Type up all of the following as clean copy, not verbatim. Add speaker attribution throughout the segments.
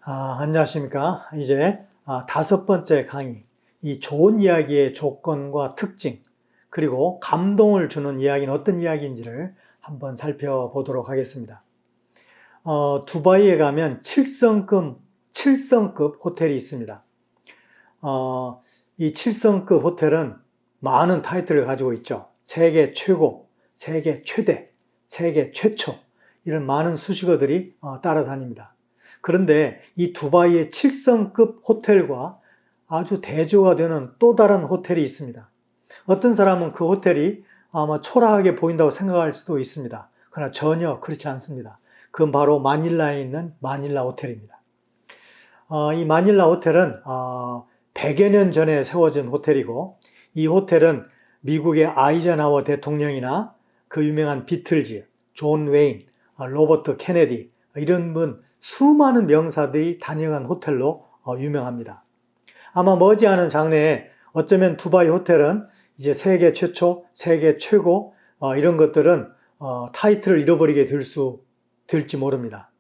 Speaker 1: 안녕하십니까. 이제 다섯 번째 강의, 이 좋은 이야기의 조건과 특징, 그리고 감동을 주는 이야기는 어떤 이야기인지를 한번 살펴보도록 하겠습니다. 두바이에 가면 7성급 호텔이 있습니다. 이 7성급 호텔은 많은 타이틀을 가지고 있죠. 세계 최고, 세계 최대, 세계 최초, 이런 많은 수식어들이 따라다닙니다. 그런데 이 두바이의 7성급 호텔과 아주 대조가 되는 또 다른 호텔이 있습니다. 어떤 사람은 그 호텔이 아마 초라하게 보인다고 생각할 수도 있습니다. 그러나 전혀 그렇지 않습니다. 그건 바로 마닐라에 있는 마닐라 호텔입니다. 이 마닐라 호텔은 100여 년 전에 세워진 호텔이고, 이 호텔은 미국의 아이젠하워 대통령이나 그 유명한 비틀즈, 존 웨인, 로버트 케네디, 이런 분 수많은 명사들이 다녀간 호텔로 유명합니다. 아마 머지않은 장래에 어쩌면 두바이 호텔은 이제 세계 최초, 세계 최고 이런 것들은 타이틀을 잃어버리게 될지 모릅니다.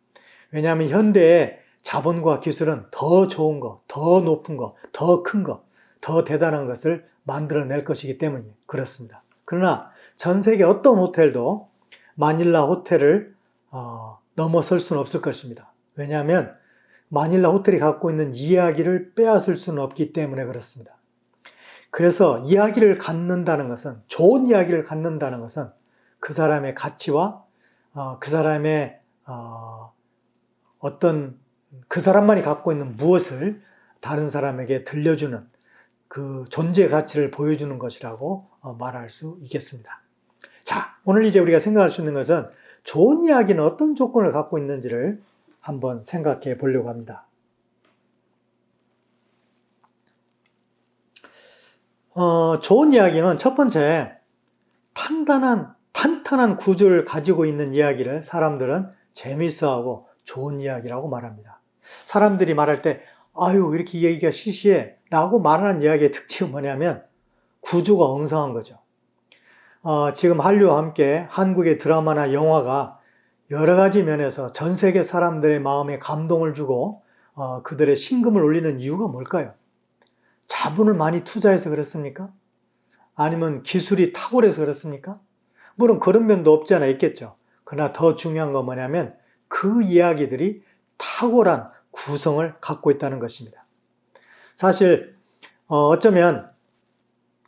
Speaker 1: 왜냐하면 현대의 자본과 기술은 더 좋은 거, 더 높은 거, 더 큰 거, 더 대단한 것을 만들어낼 것이기 때문에 그렇습니다. 그러나 전 세계 어떤 호텔도 마닐라 호텔을 넘어설 수는 없을 것입니다. 왜냐하면 마닐라 호텔이 갖고 있는 이야기를 빼앗을 수는 없기 때문에 그렇습니다. 그래서 이야기를 갖는다는 것은, 좋은 이야기를 갖는다는 것은 그 사람의 가치와 그 사람의 그 사람만이 갖고 있는 무엇을 다른 사람에게 들려주는 그 존재 가치를 보여주는 것이라고 말할 수 있겠습니다. 자, 오늘 이제 우리가 생각할 수 있는 것은 좋은 이야기는 어떤 조건을 갖고 있는지를 한번 생각해 보려고 합니다. 좋은 이야기는 첫 번째, 탄탄한 구조를 가지고 있는 이야기를 사람들은 재미있어하고 좋은 이야기라고 말합니다. 사람들이 말할 때 아유 이렇게 이야기가 시시해 라고 말하는 이야기의 특징은 뭐냐면 구조가 엉성한 거죠. 지금 한류와 함께 한국의 드라마나 영화가 여러 가지 면에서 전 세계 사람들의 마음에 감동을 주고 그들의 심금을 울리는 이유가 뭘까요? 자본을 많이 투자해서 그렇습니까? 아니면 기술이 탁월해서 그렇습니까? 물론 그런 면도 없지 않아 있겠죠. 그러나 더 중요한 건 뭐냐면 그 이야기들이 탁월한 구성을 갖고 있다는 것입니다. 사실 어쩌면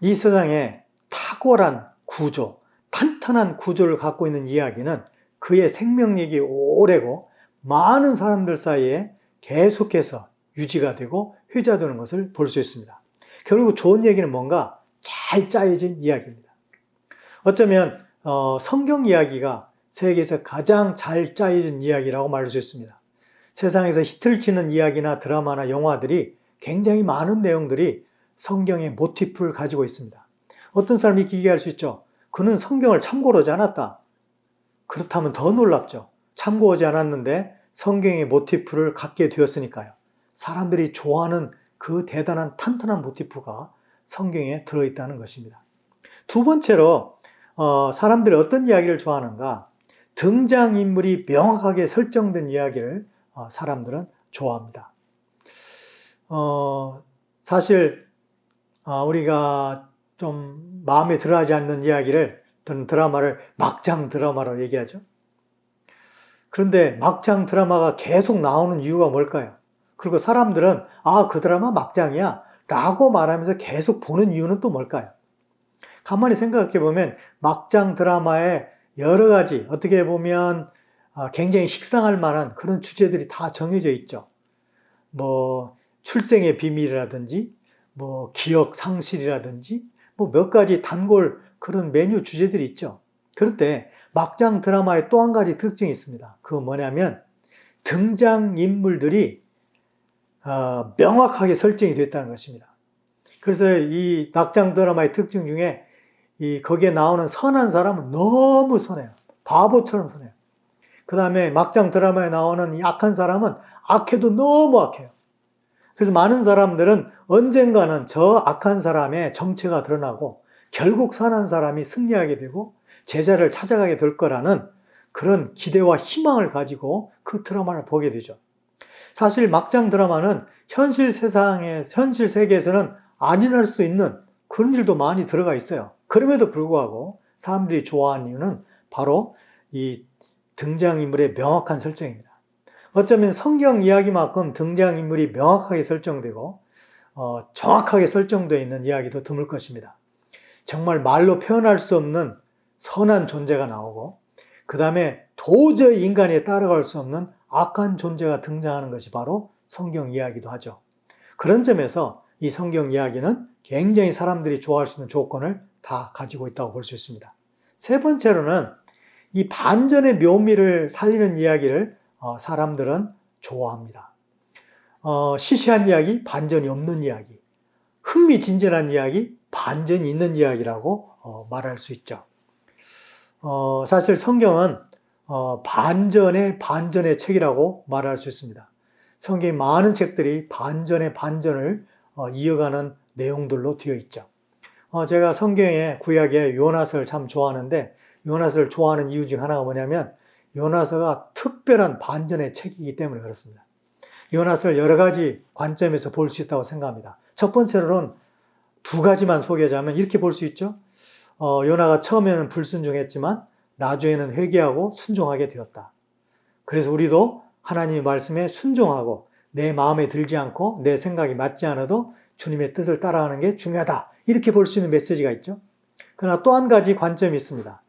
Speaker 1: 이 세상에 탁월한 구조, 탄탄한 구조를 갖고 있는 이야기는 그의 생명력이 오래고 많은 사람들 사이에 계속해서 유지가 되고 회자되는 것을 볼 수 있습니다. 결국 좋은 얘기는 뭔가 잘 짜여진 이야기입니다. 어쩌면 성경 이야기가 세계에서 가장 잘 짜여진 이야기라고 말할 수 있습니다. 세상에서 히트를 치는 이야기나 드라마나 영화들이 굉장히 많은 내용들이 성경의 모티프를 가지고 있습니다. 어떤 사람이 이렇게 얘기할 수 있죠. 그는 성경을 참고하지 않았다. 그렇다면 더 놀랍죠. 참고하지 않았는데 성경의 모티프를 갖게 되었으니까요. 사람들이 좋아하는 그 대단한 탄탄한 모티프가 성경에 들어있다는 것입니다. 두 번째로 사람들이 어떤 이야기를 좋아하는가? 등장인물이 명확하게 설정된 이야기를 사람들은 좋아합니다. 사실 우리가 좀 마음에 들어하지 않는 이야기를, 드라마를 막장 드라마로 얘기하죠. 그런데 막장 드라마가 계속 나오는 이유가 뭘까요? 그리고 사람들은 그 드라마 막장이야 라고 말하면서 계속 보는 이유는 또 뭘까요? 가만히 생각해 보면 막장 드라마에 여러 가지 어떻게 보면 굉장히 식상할 만한 그런 주제들이 다 정해져 있죠. 뭐 출생의 비밀이라든지 뭐 기억 상실이라든지 뭐 몇 가지 단골 그런 메뉴 주제들이 있죠. 그런데 막장 드라마의 또 한 가지 특징이 있습니다. 그건 뭐냐면 등장인물들이 명확하게 설정이 됐다는 것입니다. 그래서 이 막장 드라마의 특징 중에 거기에 나오는 선한 사람은 너무 선해요. 바보처럼 선해요. 그 다음에 막장 드라마에 나오는 이 악한 사람은 악해도 너무 악해요. 그래서 많은 사람들은 언젠가는 저 악한 사람의 정체가 드러나고 결국 선한 사람이 승리하게 되고 제자를 찾아가게 될 거라는 그런 기대와 희망을 가지고 그 드라마를 보게 되죠. 사실 막장 드라마는 현실 세계에서는 안 일어날 수 있는 그런 일도 많이 들어가 있어요. 그럼에도 불구하고 사람들이 좋아하는 이유는 바로 이 등장인물의 명확한 설정입니다. 어쩌면 성경 이야기만큼 등장인물이 명확하게 설정되고 정확하게 설정되어 있는 이야기도 드물 것입니다. 정말 말로 표현할 수 없는 선한 존재가 나오고 그 다음에 도저히 인간에 따라갈 수 없는 악한 존재가 등장하는 것이 바로 성경 이야기도 하죠. 그런 점에서 이 성경 이야기는 굉장히 사람들이 좋아할 수 있는 조건을 다 가지고 있다고 볼 수 있습니다. 세 번째로는 이 반전의 묘미를 살리는 이야기를 사람들은 좋아합니다. 시시한 이야기, 반전이 없는 이야기, 흥미진진한 이야기, 반전이 있는 이야기라고 말할 수 있죠. 사실 성경은 반전의 책이라고 말할 수 있습니다. 성경의 많은 책들이 반전의 반전을 이어가는 내용들로 되어 있죠. 제가 성경의 구약의 요나서를 참 좋아하는데 요나서를 좋아하는 이유 중 하나가 뭐냐면 요나서가 특별한 반전의 책이기 때문에 그렇습니다. 요나서를 여러 가지 관점에서 볼 수 있다고 생각합니다. 첫 번째로는 두 가지만 소개하자면 이렇게 볼 수 있죠. 요나가 처음에는 불순종했지만 나중에는 회개하고 순종하게 되었다. 그래서 우리도 하나님의 말씀에 순종하고 내 마음에 들지 않고 내 생각이 맞지 않아도 주님의 뜻을 따라가는 게 중요하다. 이렇게 볼 수 있는 메시지가 있죠. 그러나 또 한 가지 관점이 있습니다.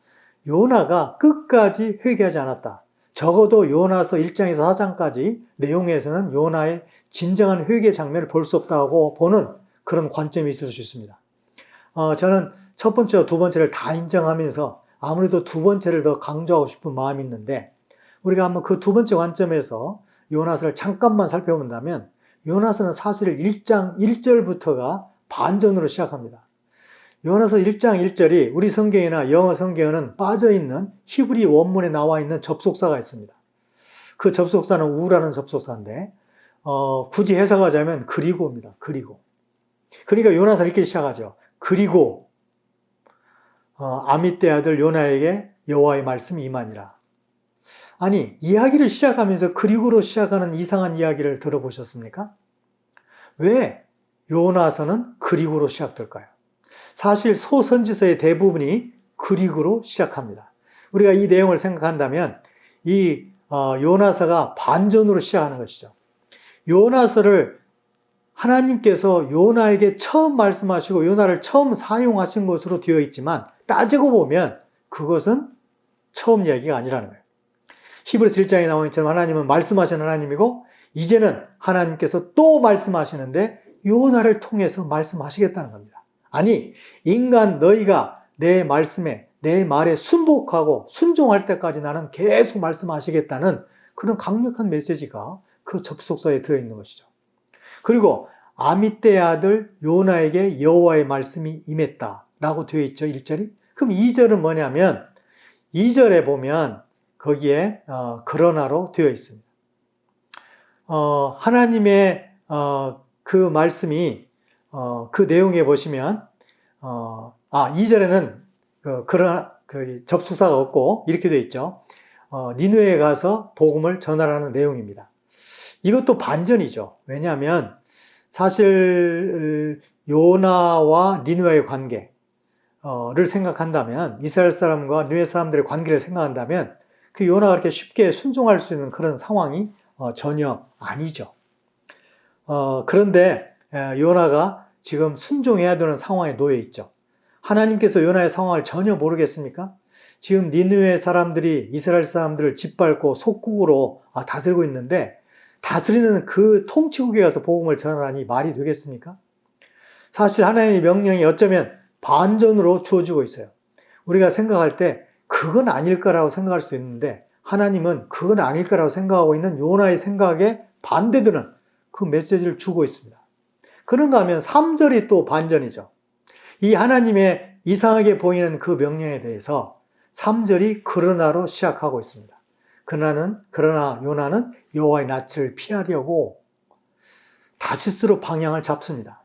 Speaker 1: 요나가 끝까지 회개하지 않았다. 적어도 요나서 1장에서 4장까지 내용에서는 요나의 진정한 회개 장면을 볼 수 없다고 보는 그런 관점이 있을 수 있습니다. 저는 첫 번째와 두 번째를 다 인정하면서 아무래도 두 번째를 더 강조하고 싶은 마음이 있는데 우리가 한번 그 두 번째 관점에서 요나서를 잠깐만 살펴본다면 요나서는 사실 1장 1절부터가 반전으로 시작합니다. 요나서 1장 1절이 우리 성경이나 영어 성경에는 빠져있는 히브리 원문에 나와 있는 접속사가 있습니다. 그 접속사는 우라는 접속사인데 굳이 해석하자면 그리고입니다. 그리고. 그러니까 요나서 이렇게 시작하죠. 그리고 아미떼 아들 요나에게 여호와의 말씀이 임하니라. 아니 이야기를 시작하면서 그리고로 시작하는 이상한 이야기를 들어보셨습니까? 왜 요나서는 그리고로 시작될까요? 사실 소선지서의 대부분이 그리고로 시작합니다. 우리가 이 내용을 생각한다면 이 요나서가 반전으로 시작하는 것이죠. 요나서를 하나님께서 요나에게 처음 말씀하시고 요나를 처음 사용하신 것으로 되어 있지만 따지고 보면 그것은 처음 이야기가 아니라는 거예요. 히브리서 1장에 나온 것처럼 하나님은 말씀하신 하나님이고 이제는 하나님께서 또 말씀하시는데 요나를 통해서 말씀하시겠다는 겁니다. 아니 인간 너희가 내 말씀에 내 말에 순복하고 순종할 때까지 나는 계속 말씀하시겠다는 그런 강력한 메시지가 그 접속사에 들어있는 것이죠. 그리고 아미떼의 아들 요나에게 여호와의 말씀이 임했다라고 되어 있죠. 1절이. 그럼 2절은 뭐냐면 2절에 보면 거기에 그러나로 되어 있습니다. 하나님의 그 말씀이 그 내용에 보시면 2절에는 그 접수사가 없고 이렇게 되어 있죠. 니느웨에 가서 복음을 전하라는 내용입니다. 이것도 반전이죠. 왜냐하면 사실 요나와 니느웨의 관계를 생각한다면 이스라엘 사람과 니느웨 사람들의 관계를 생각한다면 그 요나가 그렇게 쉽게 순종할 수 있는 그런 상황이 전혀 아니죠. 그런데 요나가 지금 순종해야 되는 상황에 놓여 있죠. 하나님께서 요나의 상황을 전혀 모르겠습니까? 지금 니느웨 사람들이 이스라엘 사람들을 짓밟고 속국으로 다스리고 있는데 다스리는 그 통치국에 가서 복음을 전하라니 말이 되겠습니까? 사실 하나님의 명령이 어쩌면 반전으로 주어지고 있어요. 우리가 생각할 때 그건 아닐 거라고 생각할 수 있는데 하나님은 그건 아닐 거라고 생각하고 있는 요나의 생각에 반대되는 그 메시지를 주고 있습니다. 그런가 하면 3절이 또 반전이죠. 이 하나님의 이상하게 보이는 그 명령에 대해서 3절이 그러나로 시작하고 있습니다. 그러나 요나는 여호와의 낯을 피하려고 다시스로 방향을 잡습니다.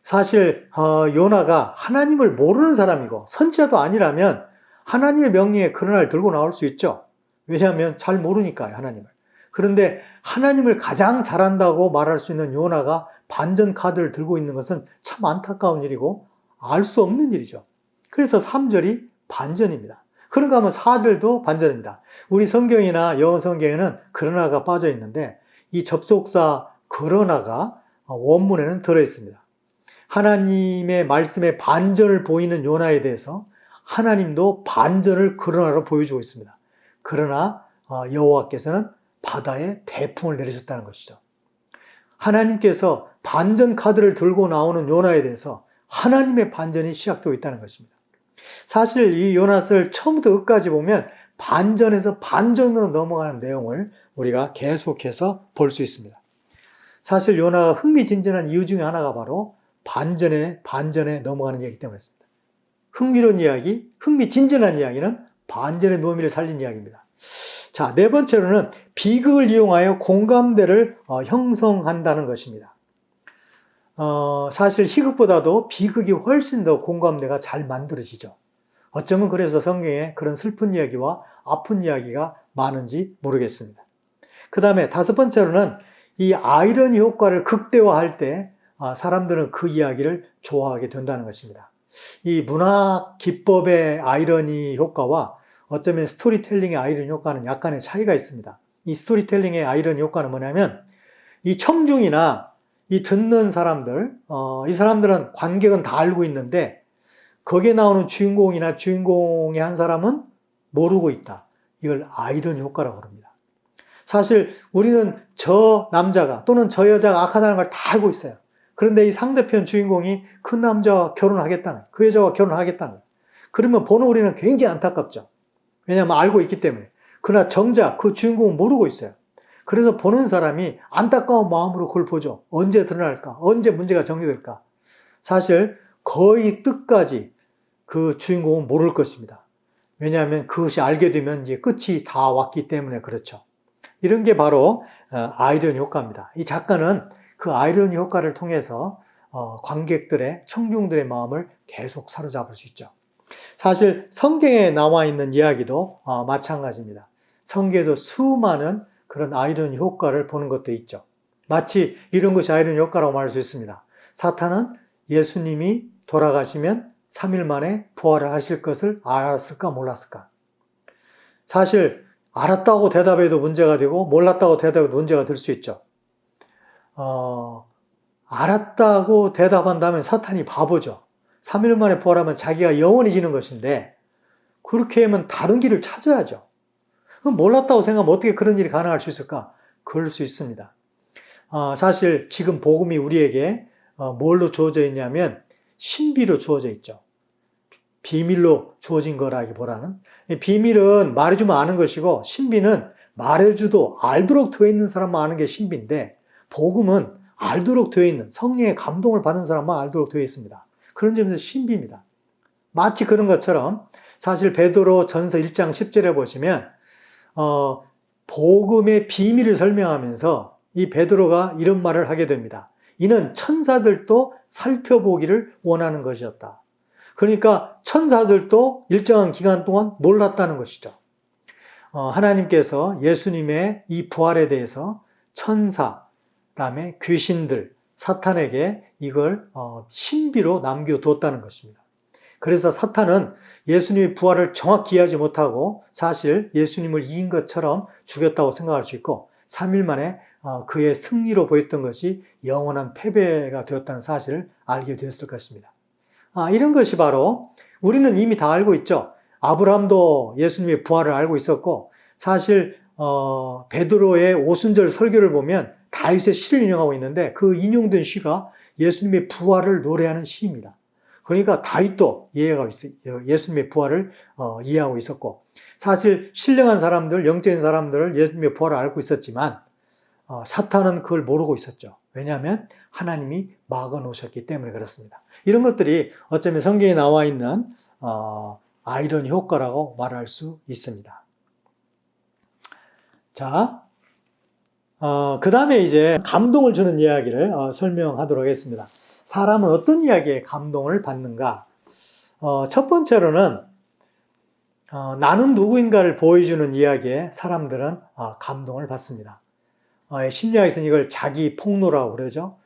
Speaker 1: 사실 요나가 하나님을 모르는 사람이고 선지자도 아니라면 하나님의 명령에 그러나를 들고 나올 수 있죠. 왜냐하면 잘 모르니까요, 하나님을. 그런데 하나님을 가장 잘한다고 말할 수 있는 요나가 반전 카드를 들고 있는 것은 참 안타까운 일이고 알 수 없는 일이죠. 그래서 3절이 반전입니다. 그런가 하면 4절도 반전입니다. 우리 성경이나 영어 성경에는 그러나가 빠져 있는데 이 접속사 그러나가 원문에는 들어있습니다. 하나님의 말씀에 반전을 보이는 요나에 대해서 하나님도 반전을 그러나로 보여주고 있습니다. 그러나 여호와께서는 바다에 대풍을 내리셨다는 것이죠. 하나님께서 반전 카드를 들고 나오는 요나에 대해서 하나님의 반전이 시작되고 있다는 것입니다. 사실 이 요나서를 처음부터 끝까지 보면 반전에서 반전으로 넘어가는 내용을 우리가 계속해서 볼 수 있습니다. 사실 요나가 흥미진진한 이유 중에 하나가 바로 반전에 넘어가는 이야기 때문이었습니다. 흥미로운 이야기, 흥미진진한 이야기는 반전의 묘미를 살린 이야기입니다. 자, 네 번째로는 비극을 이용하여 공감대를 형성한다는 것입니다. 사실 희극보다도 비극이 훨씬 더 공감대가 잘 만들어지죠. 어쩌면 그래서 성경에 그런 슬픈 이야기와 아픈 이야기가 많은지 모르겠습니다. 그 다음에 다섯 번째로는 이 아이러니 효과를 극대화할 때 사람들은 그 이야기를 좋아하게 된다는 것입니다. 이 문학 기법의 아이러니 효과와 어쩌면 스토리텔링의 아이러니 효과는 약간의 차이가 있습니다. 이 스토리텔링의 아이러니 효과는 뭐냐면 이 청중이나 이 듣는 사람들, 이 사람들은 관객은 다 알고 있는데 거기에 나오는 주인공이나 주인공의 한 사람은 모르고 있다. 이걸 아이러니 효과라고 합니다. 사실 우리는 저 남자가 또는 저 여자가 악하다는 걸 다 알고 있어요. 그런데 이 상대편 주인공이 그 남자와 결혼하겠다는, 그 여자와 결혼하겠다는 거예요. 그러면 보는 우리는 굉장히 안타깝죠. 왜냐하면 알고 있기 때문에. 그러나 정작 그 주인공은 모르고 있어요. 그래서 보는 사람이 안타까운 마음으로 그걸 보죠. 언제 드러날까? 언제 문제가 정리될까? 사실 거의 끝까지 그 주인공은 모를 것입니다. 왜냐하면 그것이 알게 되면 이제 끝이 다 왔기 때문에 그렇죠. 이런 게 바로 아이러니 효과입니다. 이 작가는 그 아이러니 효과를 통해서 관객들의, 청중들의 마음을 계속 사로잡을 수 있죠. 사실 성경에 나와 있는 이야기도 마찬가지입니다. 성경에도 수많은 그런 아이러니 효과를 보는 것도 있죠. 마치 이런 것이 아이러니 효과라고 말할 수 있습니다. 사탄은 예수님이 돌아가시면 3일 만에 부활을 하실 것을 알았을까 몰랐을까? 사실 알았다고 대답해도 문제가 되고 몰랐다고 대답해도 문제가 될 수 있죠. 알았다고 대답한다면 사탄이 바보죠. 3일 만에 부활하면 자기가 영원히 지는 것인데 그렇게 하면 다른 길을 찾아야죠. 그럼 몰랐다고 생각하면 어떻게 그런 일이 가능할 수 있을까? 그럴 수 있습니다. 사실 지금 복음이 우리에게 뭘로 주어져 있냐면 신비로 주어져 있죠. 비밀로 주어진 거라기보다는 비밀은 말해주면 아는 것이고 신비는 말해줘도 알도록 되어 있는 사람만 아는 게 신비인데 복음은 알도록 되어 있는 성령의 감동을 받은 사람만 알도록 되어 있습니다. 그런 점에서 신비입니다. 마치 그런 것처럼 사실 베드로 전서 1장 10절에 보시면 복음의 비밀을 설명하면서 이 베드로가 이런 말을 하게 됩니다. 이는 천사들도 살펴보기를 원하는 것이었다. 그러니까 천사들도 일정한 기간 동안 몰랐다는 것이죠. 하나님께서 예수님의 이 부활에 대해서 천사, 그다음에 귀신들, 사탄에게 이걸 신비로 남겨두었다는 것입니다. 그래서 사탄은 예수님의 부활을 정확히 이해하지 못하고 사실 예수님을 이긴 것처럼 죽였다고 생각할 수 있고 3일 만에 그의 승리로 보였던 것이 영원한 패배가 되었다는 사실을 알게 되었을 것입니다. 이런 것이 바로 우리는 이미 다 알고 있죠. 아브라함도 예수님의 부활을 알고 있었고 사실 베드로의 오순절 설교를 보면 다윗의 시를 인용하고 있는데 그 인용된 시가 예수님의 부활을 노래하는 시입니다. 그러니까 다윗도 이해가 있어요. 예수님의 부활을 이해하고 있었고 사실 신령한 사람들, 영적인 사람들은 예수님의 부활을 알고 있었지만 사탄은 그걸 모르고 있었죠. 왜냐하면 하나님이 막아 놓으셨기 때문에 그렇습니다. 이런 것들이 어쩌면 성경에 나와 있는 아이러니 효과라고 말할 수 있습니다. 자, 그 다음에 이제 감동을 주는 이야기를 설명하도록 하겠습니다. 사람은 어떤 이야기에 감동을 받는가? 첫 번째로는 나는 누구인가를 보여주는 이야기에 사람들은 감동을 받습니다. 심리학에서는 이걸 자기 폭로라고 그러죠.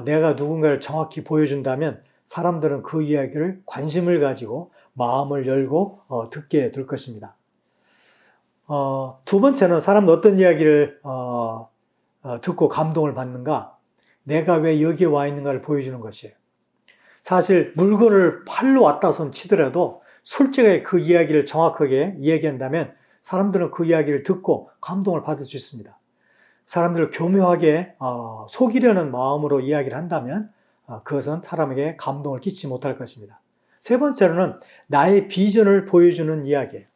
Speaker 1: 내가 누군가를 정확히 보여준다면 사람들은 그 이야기를 관심을 가지고 마음을 열고 듣게 될 것입니다. 두 번째는 사람은 어떤 이야기를 듣고 감동을 받는가? 내가 왜 여기에 와 있는가를 보여주는 것이에요. 사실 물건을 팔러 왔다 손 치더라도 솔직하게 그 이야기를 정확하게 이야기한다면 사람들은 그 이야기를 듣고 감동을 받을 수 있습니다. 사람들을 교묘하게 속이려는 마음으로 이야기를 한다면 그것은 사람에게 감동을 끼치지 못할 것입니다. 세 번째로는 나의 비전을 보여주는 이야기예요.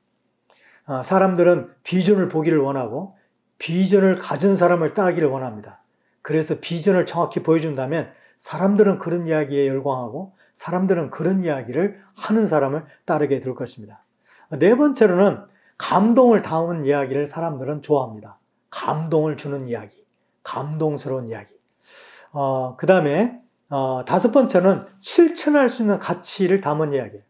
Speaker 1: 사람들은 비전을 보기를 원하고 비전을 가진 사람을 따르기를 원합니다. 그래서 비전을 정확히 보여준다면 사람들은 그런 이야기에 열광하고 사람들은 그런 이야기를 하는 사람을 따르게 될 것입니다. 네 번째로는 감동을 담은 이야기를 사람들은 좋아합니다. 감동을 주는 이야기, 감동스러운 이야기. 그 다음에 다섯 번째는 실천할 수 있는 가치를 담은 이야기예요.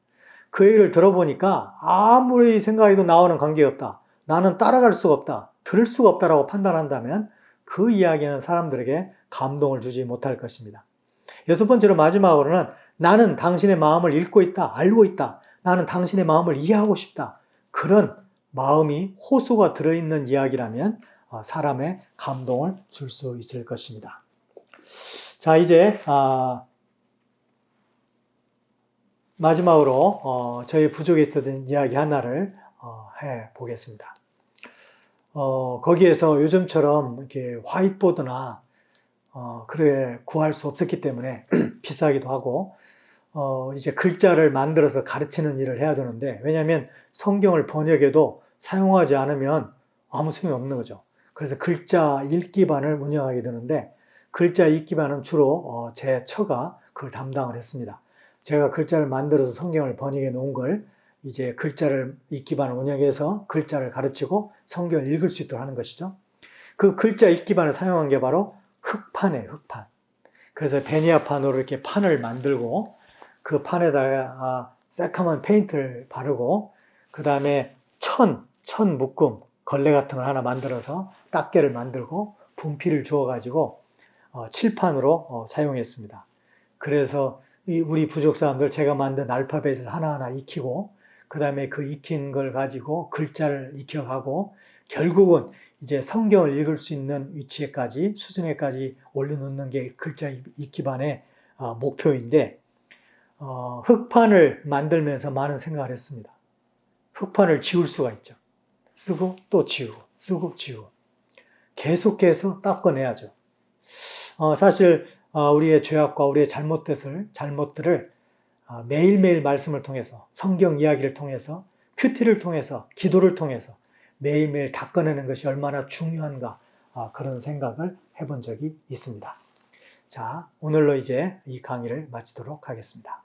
Speaker 1: 그 얘기를 들어보니까 아무리 생각해도 나오는 관계가 없다. 나는 따라갈 수가 없다. 들을 수가 없다라고 판단한다면 그 이야기는 사람들에게 감동을 주지 못할 것입니다. 여섯 번째로 마지막으로는 나는 당신의 마음을 읽고 있다. 알고 있다. 나는 당신의 마음을 이해하고 싶다. 그런 마음이 호소가 들어있는 이야기라면 사람의 감동을 줄 수 있을 것입니다. 자, 이제 마지막으로 저희 부족에 있었던 이야기 하나를 해보겠습니다. 거기에서 요즘처럼 이렇게 화이트보드나 그래 구할 수 없었기 때문에 비싸기도 하고 이제 글자를 만들어서 가르치는 일을 해야 되는데, 왜냐하면 성경을 번역해도 사용하지 않으면 아무 소용이 없는 거죠. 그래서 글자 읽기반을 운영하게 되는데, 글자 읽기반은 주로 제 처가 그걸 담당을 했습니다. 제가 글자를 만들어서 성경을 번역해 놓은 걸 이제 글자를 읽기반을 운영해서 글자를 가르치고 성경을 읽을 수 있도록 하는 것이죠. 그 글자 읽기반을 사용한 게 바로 흑판이에요, 흑판. 그래서 베니아판으로 이렇게 판을 만들고 그 판에다가 새카만 페인트를 바르고 그 다음에 천 묶음 걸레 같은 걸 하나 만들어서 딱개를 만들고 분필을 주어가지고 칠판으로 사용했습니다. 그래서 우리 부족 사람들 제가 만든 알파벳을 하나하나 익히고 그 다음에 그 익힌 걸 가지고 글자를 익혀가고 결국은 이제 성경을 읽을 수 있는 위치에까지 수준에까지 올려놓는 게 글자 익기반의 목표인데, 흑판을 만들면서 많은 생각을 했습니다. 흑판을 지울 수가 있죠. 쓰고 또 지우고 쓰고 지우고 계속해서 닦아내야죠. 사실 우리의 죄악과 우리의 잘못들을 매일매일 말씀을 통해서, 성경 이야기를 통해서, 큐티를 통해서, 기도를 통해서 매일매일 닦아내는 것이 얼마나 중요한가, 그런 생각을 해본 적이 있습니다. 자, 오늘로 이제 이 강의를 마치도록 하겠습니다.